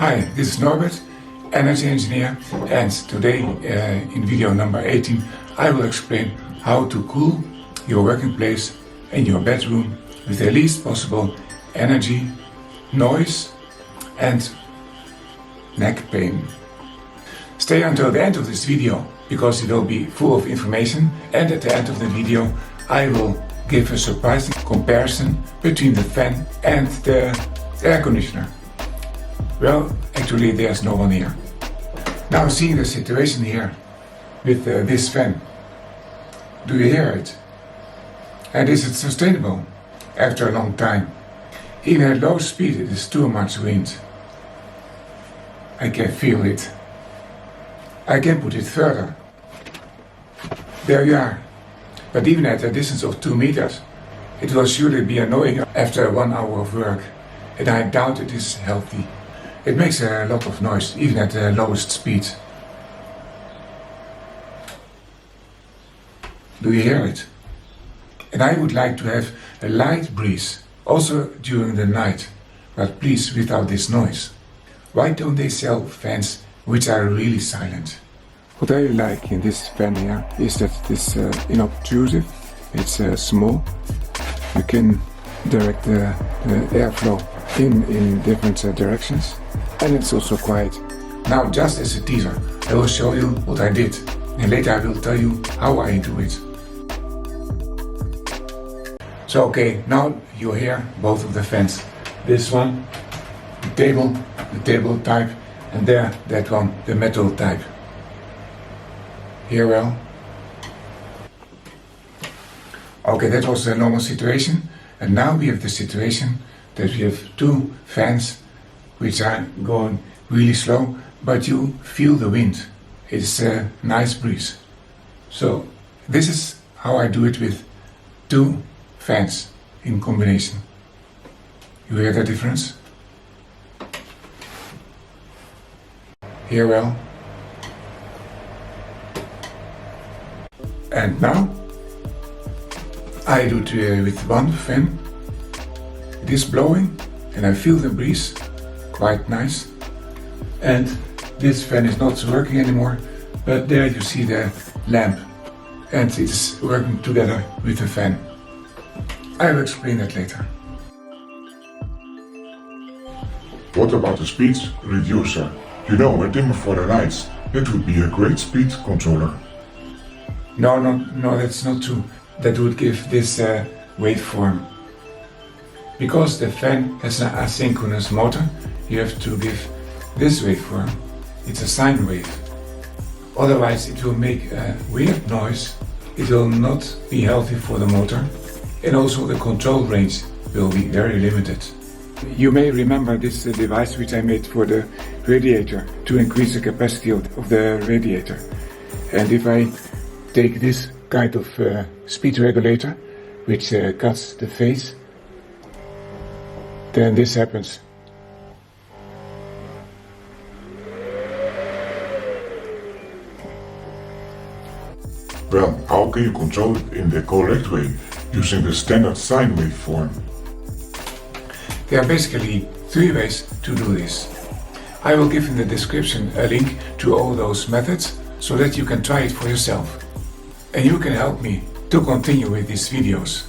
Hi, this is Norbert, energy engineer, and today in video number 18 I will explain how to cool your working place and your bedroom with the least possible energy, noise and neck pain. Stay until the end of this video because it will be full of information, and at the end of the video I will give a surprising comparison between the fan and the air conditioner. Well, actually there's no one here. Now seeing the situation here with this fan, do you hear it? And is it sustainable after a long time? Even at low speed it is too much wind. I can feel it. I can put it further. There you are. But even at a distance of 2 meters, it will surely be annoying after 1 hour of work, and I doubt it is healthy. It makes a lot of noise, even at the lowest speed. Do you hear it? And I would like to have a light breeze, also during the night, but please without this noise. Why don't they sell fans which are really silent? What I like in this fan here is that it is inobtrusive, it's small. You can direct the airflow in different directions, and it's also quiet. Now, just as a teaser, I will show you what I did, and later I will tell you how I do it. So okay, now you hear both of the fans. This one, the table type, and there, that one, the metal type. Hear well? Okay, that was the normal situation, and now we have the situation that we have 2 fans which are going really slow, but you feel the wind. It's a nice breeze. So this is how I do it with 2 fans in combination. You hear the difference? Hear well? And now I do it with 1 fan. It is blowing and I feel the breeze, quite nice. And this fan is not working anymore, but there you see the lamp and it's working together with the fan. I will explain that later. What about the speed reducer? You know, a dimmer for the lights. That would be a great speed controller. No, that's not true. That would give this waveform. Because the fan has an asynchronous motor, you have to give this waveform. It's a sine wave. Otherwise it will make a weird noise. It will not be healthy for the motor. And also the control range will be very limited. You may remember this device which I made for the radiator to increase the capacity of the radiator. And if I take this kind of speed regulator which cuts the phase, then this happens. Well, how can you control it in the correct way, using the standard sine wave form? There are basically 3 ways to do this. I will give in the description a link to all those methods so that you can try it for yourself. And you can help me to continue with these videos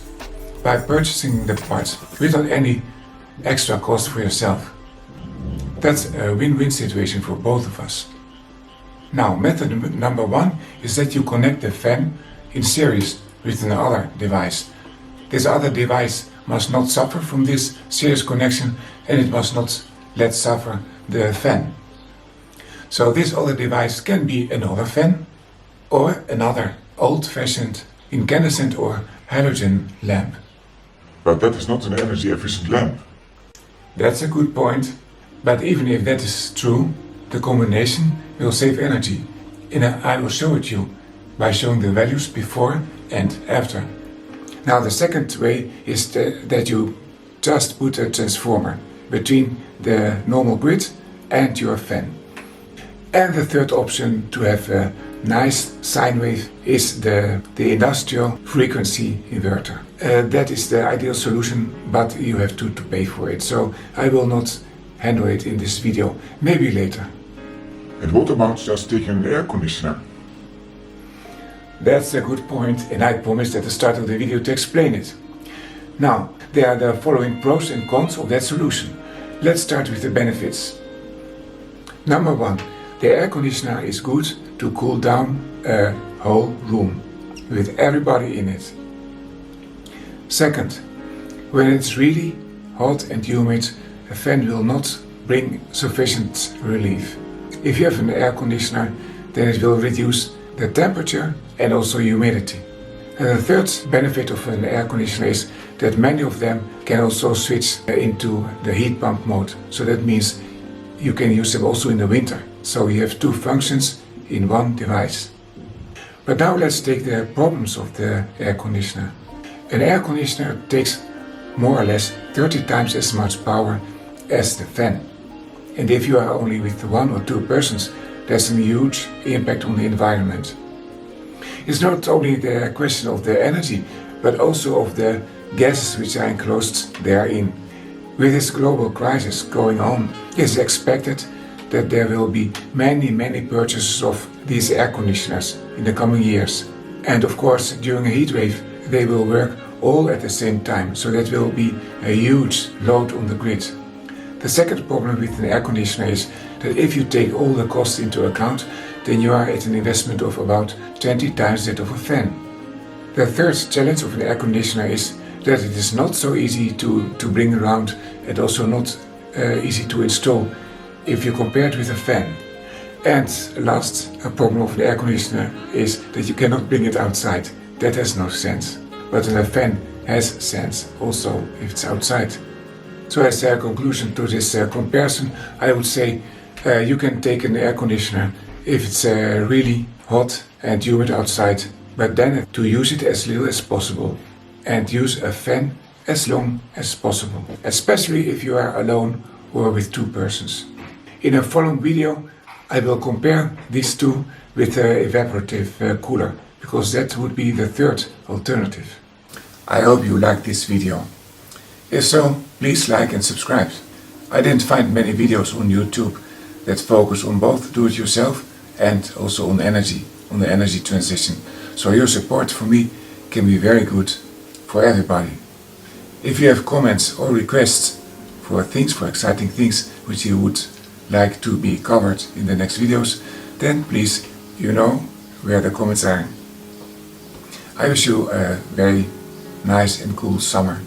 by purchasing the parts without any extra cost for yourself. That's a win-win situation for both of us. Now, method number 1 is that you connect the fan in series with another device. This other device must not suffer from this series connection, and it must not let suffer the fan. So this other device can be another fan or another old-fashioned incandescent or halogen lamp. But that is not an energy efficient lamp. That's a good point, but even if that is true, the combination will save energy, and I will show it you by showing the values before and after. Now the second way is that you just put a transformer between the normal grid and your fan. And the third option to have a nice sine wave is the industrial frequency inverter. That is the ideal solution, but you have to pay for it. So I will not handle it in this video, maybe later. And what about just taking an air conditioner? That's a good point, and I promised at the start of the video to explain it. Now, there are the following pros and cons of that solution. Let's start with the benefits. Number 1. The air conditioner is good to cool down a whole room with everybody in it. Second, when it's really hot and humid, a fan will not bring sufficient relief. If you have an air conditioner, then it will reduce the temperature and also humidity. And the third benefit of an air conditioner is that many of them can also switch into the heat pump mode. So that means you can use them also in the winter. So you have two functions in one device. But now let's take the problems of the air conditioner. An air conditioner takes more or less 30 times as much power as the fan. And if you are only with 1 or 2 persons, there's a huge impact on the environment. It's not only the question of the energy, but also of the gases which are enclosed therein. With this global crisis going on, it's expected that there will be many purchases of these air conditioners in the coming years. And of course, during a heat wave, they will work all at the same time, so that will be a huge load on the grid. The second problem with an air conditioner is that if you take all the costs into account, then you are at an investment of about 20 times that of a fan. The third challenge of an air conditioner is that it is not so easy to bring around and also not easy to install if you compare it with a fan. And last, a problem of an air conditioner is that you cannot bring it outside. That has no sense. But a fan has sense also if it's outside. So as a conclusion to this comparison, I would say you can take an air conditioner if it's really hot and humid outside, but then to use it as little as possible and use a fan as long as possible, especially if you are alone or with 2 persons. In a following video, I will compare these two with the evaporative cooler, because that would be the third alternative. I hope you liked this video. If so, please like and subscribe. I didn't find many videos on YouTube that focus on both do-it-yourself and also on the energy transition. So your support for me can be very good for everybody. If you have comments or requests for exciting things which you would like to be covered in the next videos, then please, you know where the comments are. I wish you a very nice and cool summer.